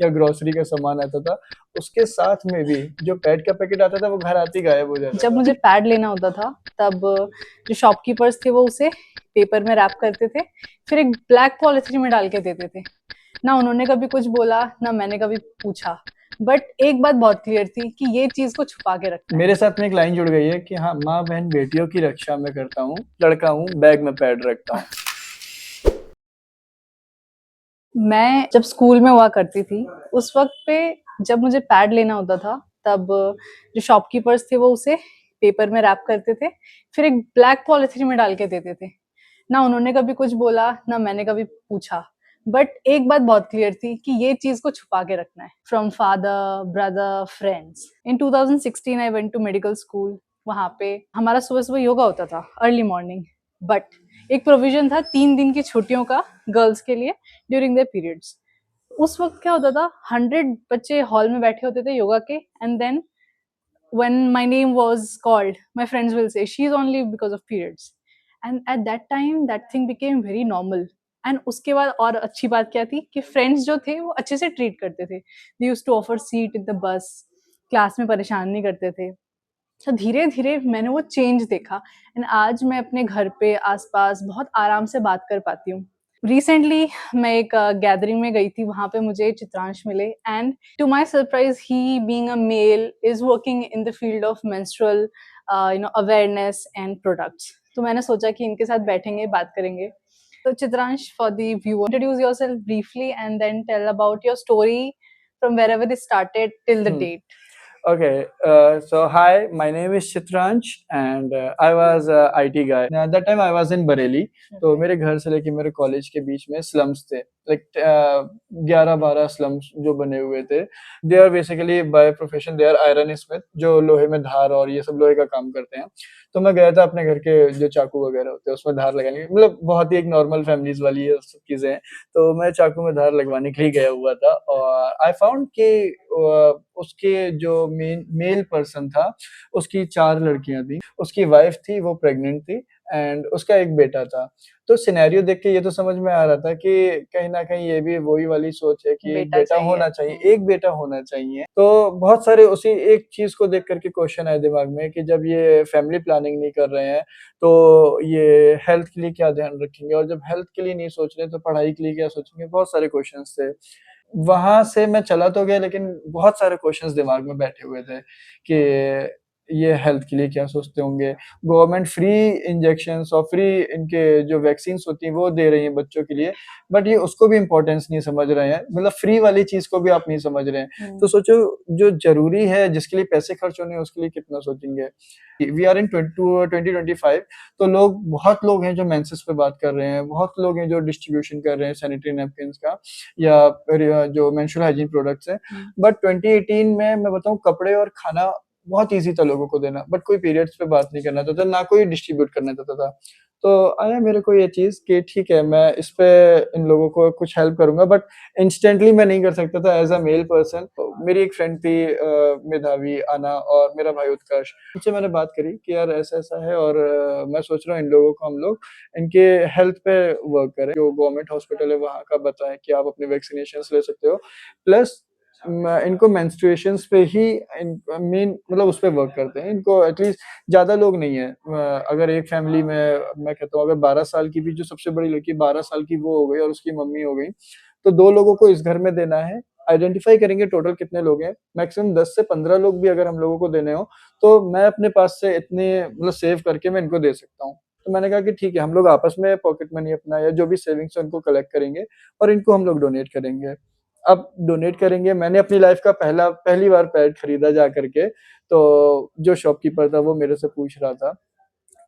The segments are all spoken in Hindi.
या ग्रोसरी का सामान आता था, उसके साथ में भी जो पैड का पैकेट आता था वो घर आते ही गायब हो जाता जब था। मुझे पैड लेना होता था तब जो शॉपकीपर्स थे वो उसे पेपर में रैप करते थे, फिर एक ब्लैक पॉलिथीन में डाल के देते थे। ना उन्होंने कभी कुछ बोला, ना मैंने कभी पूछा, बट एक बात बहुत क्लियर थी कि ये चीज को छुपा के रखना है। मेरे साथ में एक लाइन जुड़ गई है कि हाँ, माँ बहन बेटियों की रक्षा मैं करता हूँ, लड़का हूँ बैग में पैड रखता हूँ। मैं जब स्कूल में हुआ करती थी उस वक्त पे जब मुझे पैड लेना होता था तब जो शॉपकीपर्स थे वो उसे पेपर में रैप करते थे, फिर एक ब्लैक पॉलिथीन में डाल के देते थे। ना उन्होंने कभी कुछ बोला, ना मैंने कभी पूछा, बट एक बात बहुत क्लियर थी कि ये चीज को छुपा के रखना है from father, brother, friends. In 2016 I went to medical school. वहां पे हमारा सुबह सुबह योगा होता था, अर्ली मॉर्निंग, बट एक प्रोविजन था 3 दिन की छुट्टियों का गर्ल्स के लिए ड्यूरिंग देयर पीरियड्स। उस वक्त क्या होता था, 100 बच्चे हॉल में बैठे होते थे योगा के, and then when my name was called, my friends will say she's only because of periods. And at that time that thing became very normal. And उसके बाद और अच्छी बात क्या थी कि फ्रेंड्स जो थे वो अच्छे से ट्रीट करते थे, they used to offer seat in the bus, class में परेशान नहीं करते थे। तो धीरे धीरे मैंने वो चेंज देखा, एंड आज मैं अपने घर पे आसपास बहुत आराम से बात कर पाती हूँ। रिसेंटली मैं एक गैदरिंग में गई थी, वहां पे मुझे चित्रांश मिले, and to my surprise he being a male is working in the field of menstrual awareness and products. तो मैंने सोचा कि इनके साथ बैठेंगे, बात करेंगे। तो Chitransh, for the viewer, introduce yourself briefly and then tell about your story from wherever it started till the Hmm. date. Okay, so hi, my name is Chitransh and I was a IT guy. At that time I was in Bareilly. तो मेरे घर से लेके मेरे कॉलेज के बीच में स्लम्स थे, लाइक 11-12 स्लम्स जो बने हुए थे। They are basically by profession they are iron smith, जो लोहे में धार और ये सब लोहे का काम करते हैं। तो मैं गया था अपने घर के जो चाकू वगैरह होते हैं उसमें धार लगाने, मतलब बहुत ही एक नॉर्मल फैमिलीज वाली ये सब चीजें हैं। तो मैं चाकू में धार लगवाने के लिए गया हुआ था और आई फाउंड कि उसके जो मेल पर्सन था, उसकी 4 लड़कियां थी, उसकी वाइफ थी, वो प्रेग्नेंट थी एंड उसका एक बेटा था। तो सिनेरियो देख के ये तो समझ में आ रहा था कि कहीं न कहीं ये भी वही वाली सोच है कि एक बेटा होना चाहिए, एक बेटा होना चाहिए। तो बहुत सारे उसी एक चीज़ को देख कर के क्वेश्चन आए दिमाग में कि जब ये फैमिली प्लानिंग नहीं कर रहे हैं, तो ये हेल्थ के लिए क्या ध्यान रखेंगे, और जब हेल्थ के लिए नहीं सोच रहे तो पढ़ाई के लिए क्या सोचेंगे? बहुत सारे क्वेश्चन्स थे। वहाँ से मैं चला तो गया लेकिन बहुत सारे क्वेश्चंस दिमाग में बैठे हुए थे कि ये हेल्थ के लिए क्या सोचते होंगे? गवर्नमेंट फ्री इंजेक्शंस और फ्री इनके जो वैक्सीन्स होती हैं वो दे रही है बच्चों के लिए, बट ये उसको भी इम्पोर्टेंस नहीं समझ रहे हैं, मतलब फ्री वाली चीज़ को भी आप नहीं समझ रहे हैं। तो सोचो जो ज़रूरी है, जिसके लिए पैसे खर्च होने हैं उसके लिए कितना सोचेंगे? वी आर इन 2025, तो बहुत लोग हैं जो मेंसेस पे बात कर रहे हैं, बहुत लोग हैं जो डिस्ट्रीब्यूशन कर रहे हैं सैनिटरी नैपकिन्स का या जो मेंस्ट्रुअल हाइजीन प्रोडक्ट्स हैं। बट 2018 में मैं बताऊँ, कपड़े और खाना बहुत ईज़ी था लोगों को देना, बट कोई पीरियड्स पे बात नहीं करना चाहता, ना कोई डिस्ट्रीब्यूट करना चाहता था। तो आया मेरे को ये चीज़ कि ठीक है, मैं इस पे इन लोगों को कुछ हेल्प करूँगा, बट इंस्टेंटली मैं नहीं कर सकता था एज़ अ मेल पर्सन। तो मेरी एक फ्रेंड थी मेधावी, आना, और मेरा भाई उत्कर्ष। उनसे मैंने बात करी कि यार ऐसा-ऐसा है और मैं सोच रहा हूँ इन लोगों को हम लोग इनके हेल्थ पे वर्क करें। जो गवर्नमेंट हॉस्पिटल है वहाँ का बताएँ कि आप अपने वैक्सीनेशंस ले सकते हो। प्लस इनको मेंस्ट्रुएशंस पे ही मेन मतलब उस पे वर्क करते हैं। इनको एटलीस्ट ज़्यादा लोग नहीं है। अगर एक फैमिली में मैं कहता हूँ अगर 12 साल की भी जो सबसे बड़ी लड़की 12 साल की वो हो गई और उसकी मम्मी हो गई, तो 2 लोगों को इस घर में देना है। आइडेंटिफ़ाई करेंगे टोटल कितने लोग हैं, मैक्सिमम 10 से 15 लोग भी अगर हम लोगों को देने हो, तो मैं अपने पास से इतने मतलब सेव करके मैं इनको दे सकता हूँ। तो मैंने कहा कि ठीक है, हम लोग आपस में पॉकेट मनी अपना या जो भी सेविंग्स है उनको कलेक्ट करेंगे और इनको हम लोग डोनेट करेंगे। अब डोनेट करेंगे, मैंने अपनी लाइफ़ का पहली बार पैड खरीदा जा कर के, तो जो शॉपकीपर था वो मेरे से पूछ रहा था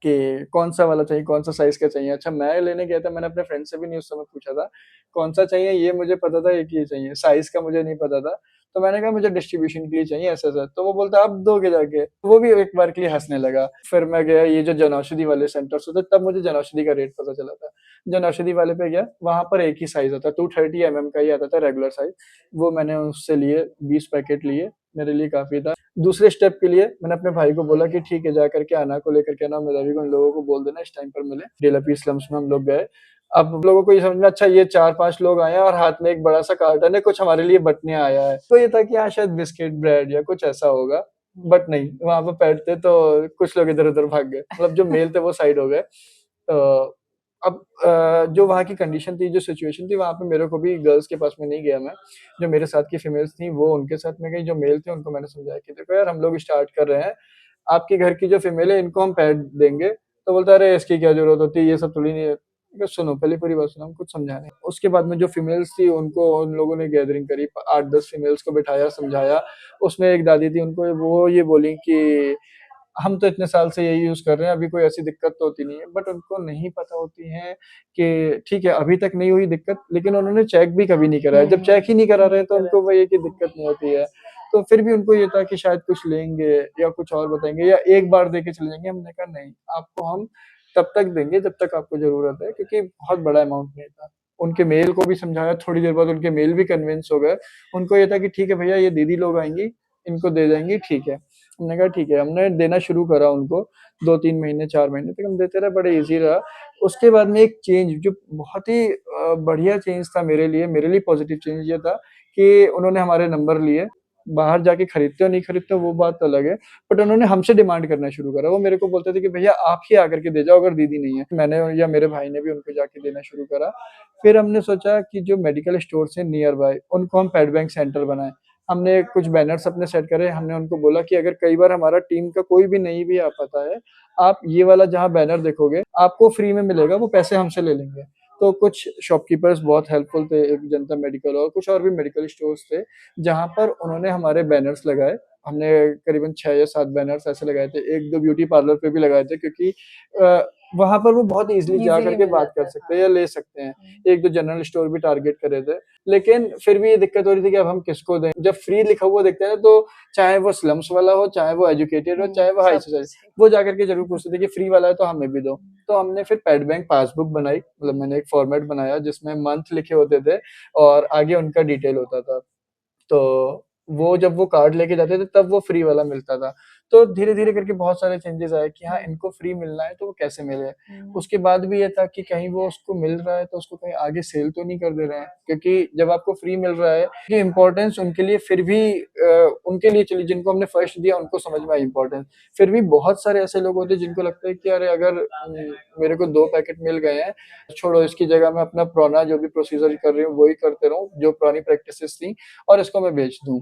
कि कौन-सा वाला चाहिए, कौन-सा साइज़ का चाहिए? अच्छा, मैं लेने गया था, मैंने अपने फ्रेंड से भी नहीं उस समय पूछा था, कौन-सा चाहिए ये मुझे पता था, एक ही चाहिए, साइज़ का मुझे नहीं पता था। तो मैंने कहा मुझे डिस्ट्रीब्यूशन के लिए चाहिए ऐसा-ऐसा, तो वो बोलता अब दोगे जाके? वो भी एक बार के लिए हँसने लगा। फिर मैं गया ये जो जनौषधि वाले सेंटर्स होते हैं, तब मुझे जनौषधि का रेट पता चला था। जनौषधि वाले पे गया, वहाँ पर एक ही साइज़ आता है, 230 का ही आता था रेगुलर साइज़। वो मैंने उससे लिए, 20 पैकेट लिए, मेरे लिए काफ़ी था। दूसरे स्टेप के लिए मैंने अपने भाई को बोला कि ठीक है, जा कर के आना को लेकर के आना, मेधावी को इन लोगों को बोल देना इस टाइम पर मिले। डेलापी स्लम्स में हम लोग गए अब लोगों को ये समझ में अच्छा ये 4-5 लोग आए हैं और हाथ में एक बड़ा सा कार्टन है, कुछ हमारे लिए बँटने आया है। तो ये था कि हाँ, शायद बिस्किट, ब्रेड या कुछ ऐसा होगा, बट नहीं, वहाँ पे पेट थे तो कुछ लोग इधर-उधर भाग गए। मतलब जो मेल थे वो साइड हो गए। तो अब जो वहाँ की कंडीशन थी, जो सिचुएशन थी, वहाँ पे मेरे को भी गर्ल्स के पास में नहीं गया मैं। जो मेरे साथ की फीमेल्स थी वो उनके साथ में गई, जो मेल थे उनको मैंने समझाया कि देखो यार हम लोग स्टार्ट कर रहे हैं, आपके घर की जो फीमेल है इनको हम पैड देंगे। तो बोलता है अरे इसकी क्या ज़रूरत होती है, ये सब थोड़ी नहीं है। मैं कहा सुनो पहले पूरी बात सुनो, हम कुछ समझा रहे हैं। उसके बाद में जो फीमेल्स थी उनको उन लोगों ने गैदरिंग करी, 8-10 फीमेल्स को बिठाया, समझाया। उसमें एक दादी थी उनको वो ये बोली कि हम तो इतने साल से यही यूज़ कर रहे हैं, अभी कोई ऐसी दिक्कत तो होती नहीं है। बट उनको नहीं पता होती है कि ठीक है, अभी तक नहीं हुई दिक्कत, लेकिन उन्होंने चेक भी कभी नहीं कराया। जब चेक ही नहीं करा रहे हैं, तो उनको वही है कि दिक्कत नहीं होती है। तो फिर भी उनको ये था कि शायद कुछ लेंगे या कुछ और बताएँगे या एक बार दे के चले जाएँगे। हमने कहा नहीं, आपको हम तब तक देंगे जब तक आपको ज़रूरत है, क्योंकि बहुत बड़ा अमाउंट नहीं था। उनके मेल को भी समझाया, थोड़ी देर बाद उनके मेल भी कन्विंस हो गए। उनको ये था कि ठीक है भैया, ये दीदी लोग आएँगी, इनको दे देंगी, ठीक है। हमने कहा ठीक है, हमने देना शुरू करा उनको, 2-3 महीने, 4 महीने तक हम देते रहे, बड़े ईज़ी रहा। उसके बाद में एक चेंज जो बहुत ही बढ़िया चेंज था मेरे लिए पॉज़िटिव चेंज ये था कि उन्होंने हमारे नंबर लिए। बाहर जाके खरीदते हो नहीं खरीदते हो वो बात अलग है, बट उन्होंने हमसे डिमांड करना शुरू करा। वो मेरे को बोलते थे कि भैया आप ही आकर के दे जाओ अगर दीदी नहीं है। मैंने या मेरे भाई ने भी उनको जाके देना शुरू करा। फिर हमने सोचा कि जो मेडिकल स्टोर्स हैं नियर बाय, उनको हम पेट बैंक सेंटर बनाएँ। हमने कुछ बैनर्स अपने सेट करे, हमने उनको बोला कि अगर कई बार हमारा टीम का कोई भी नहीं भी आ पाता है, आप ये वाला जहाँ बैनर देखोगे, आपको फ्री में मिलेगा, वो पैसे हमसे ले लेंगे। तो कुछ शॉपकीपर्स बहुत हेल्पफुल थे, एक जनता मेडिकल और कुछ और भी मेडिकल स्टोर्स थे, जहाँ पर उन्होंने हमारे बैनर्स लगाए। हमने करीबन 6 या 7 बैनर्स ऐसे लगाए थे, 1-2 ब्यूटी पार्लर पे भी लगाए थे क्योंकि वहाँ पर वो बहुत ईज़िली जा इजीली करके मिल बात जाता कर है, सकते हाँ। हैं या ले सकते हैं। 1-2 जनरल स्टोर भी टारगेट करे थे। लेकिन फिर भी ये दिक्कत हो रही थी कि अब हम किसको दें? जब फ्री लिखा हुआ देखते हैं ना तो चाहे वो स्लम्स वाला हो, चाहे वो एजुकेटेड हो, चाहे वो हाई सब सोसाइटी, सही। वो जाकर के ज़रूर पूछते थे कि फ्री वाला है तो हमें भी दो। तो हमने फिर पेट बैंक पासबुक बनाई, मतलब मैंने एक फॉर्मेट बनाया जिसमें मंथ लिखे होते थे और आगे उनका डिटेल होता था। तो वो जब वो कार्ड लेके जाते थे तब वो फ्री वाला मिलता था। तो धीरे-धीरे करके बहुत सारे चेंजेज़ आए कि हाँ, हुँ, इनको फ्री मिलना है तो वो कैसे मिले? हुँ, उसके बाद भी ये था कि कहीं वो उसको मिल रहा है तो उसको कहीं आगे सेल तो नहीं कर दे रहे हैं। क्योंकि जब आपको फ्री मिल रहा है, ये इम्पोर्टेंस उनके लिए फिर भी उनके लिए चलिए जिनको हमने फर्स्ट दिया उनको समझ में आई इम्पोर्टेंस। फिर भी बहुत सारे ऐसे लोग होते हैं जिनको लगता है कि अरे अगर मेरे को 2 पैकेट मिल गए हैं, छोड़ो इसकी जगह मैं अपना पुराना जो भी प्रोसीजर कर रही हूँ, वही करते रहूँ, जो पुरानी प्रैक्टिसेज़ थी और इसको मैं बेच दूँ।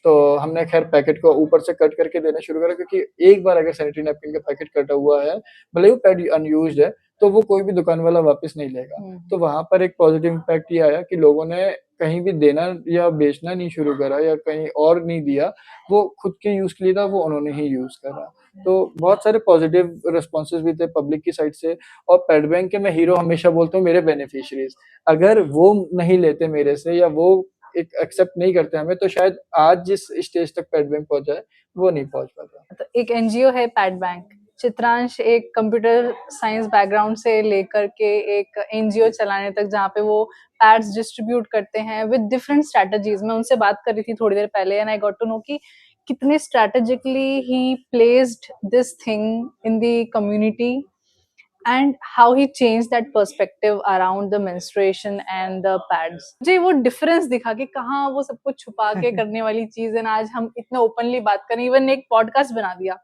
तो हमने खैर पैकेट को ऊपर से कट करके देना शुरू करा क्योंकि एक बार अगर सैनिटरी नैपकिन का पैकेट कटा हुआ है, भले ही वो पैड अनयूज़्ड है, तो वो कोई भी दुकान वाला वापस नहीं लेगा। हुँ, तो वहाँ पर एक पॉज़िटिव इम्पैक्ट ये आया कि लोगों ने कहीं भी देना या बेचना नहीं शुरू करा या कहीं और नहीं दिया, वो खुद के यूज़ के लिए था, वो उन्होंने ही यूज़ करा। तो बहुत सारे पॉज़िटिव रिस्पॉन्सेज़ भी थे पब्लिक की साइड से और पेड बैंक के मैं हीरो हमेशा बोलता हूँ मेरे बेनिफिशियरीज़। अगर वो नहीं लेते मेरे से या वो एक एक्सेप्ट नहीं करते हमें, तो शायद आज जिस स्टेज तक पेट बैंक पहुँचा है, वो नहीं पहुँच पाता। तो एक एनजीओ है पैड बैंक। चित्रांश एक कंप्यूटर साइंस बैकग्राउंड से लेकर के एक एनजीओ चलाने तक जहाँ पे वो पैड्स डिस्ट्रीब्यूट करते हैं विद डिफरेंट स्ट्रेटजीज। मैं उनसे बात कर रही थी थोड़ी देर पहले and I got to know कि कितने strategically he placed this thing in the community and how he changed that perspective around the menstruation and the pads. मुझे वो difference दिखा कि कहाँ वो सब कुछ छुपा के करने वाली चीज है, आज हम इतना ओपनली बात करें, इवन एक पॉडकास्ट बना दिया।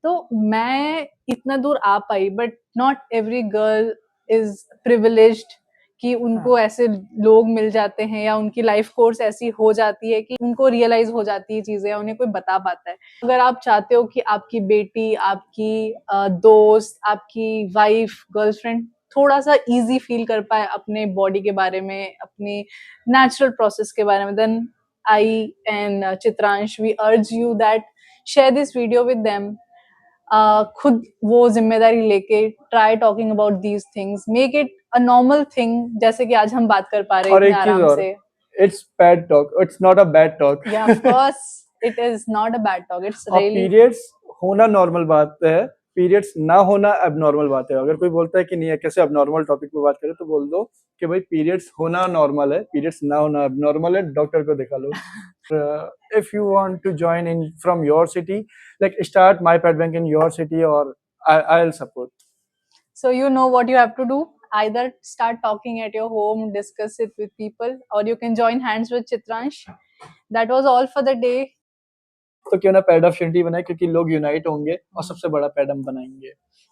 तो मैं इतना दूर आ पाई, but not every girl is privileged कि उनको हाँ। ऐसे लोग मिल जाते हैं या उनकी लाइफ कोर्स ऐसी हो जाती है कि उनको रियलाइज हो जाती है चीजें या उन्हें कोई बता पाता है। अगर आप चाहते हो कि आपकी बेटी, आपकी दोस्त, आपकी वाइफ, गर्लफ्रेंड थोड़ा सा इजी फील कर पाए अपने बॉडी के बारे में, अपनी नेचुरल प्रोसेस के बारे में, then I and Chitransh we urge you that share this video with them. खुद वो जिम्मेदारी लेके try talking about these things, make it a normal thing, जैसे कि आज हम बात कर पा रहे हैं और इतने एक चीज़ आराम और, से। It's bad talk, it's not a bad talk. या of course it is not a bad talk, it's और रियली। पीरियड्स होना नॉर्मल बात है, पीरियड्स ना होना एबनॉर्मल बात है। अगर कोई बोलता है कि नहीं है कैसे एबनॉर्मल टॉपिक पे बात करें, तो बोल दो कि भाई पीरियड्स होना नॉर्मल है, पीरियड्स ना होना एबनॉर्मल है, डॉक्टर को दिखा लो। If you want to join in from your city, like start my pet bank in your city or I will support. So you know what you have to do. either start talking at your home, discuss it with people, or you can join hands with Chitransh. That was all for the day. तो क्यों ना पैड ऑफ यूनिटी बनाए, क्योंकि लोग यूनाइट होंगे और सबसे बड़ा पैड हम बनाएंगे।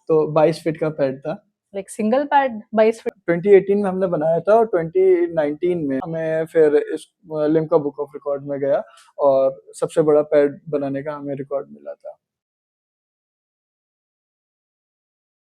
तो 22 फीट का पैड था, Like single pad 22 feet. 2018 में हमने बनाया था और 2019 में हमें फिर इस लिम्का बुक ऑफ रिकॉर्ड में गया और सबसे बड़ा पैड बनाने का हमें रिकॉर्ड मिला था।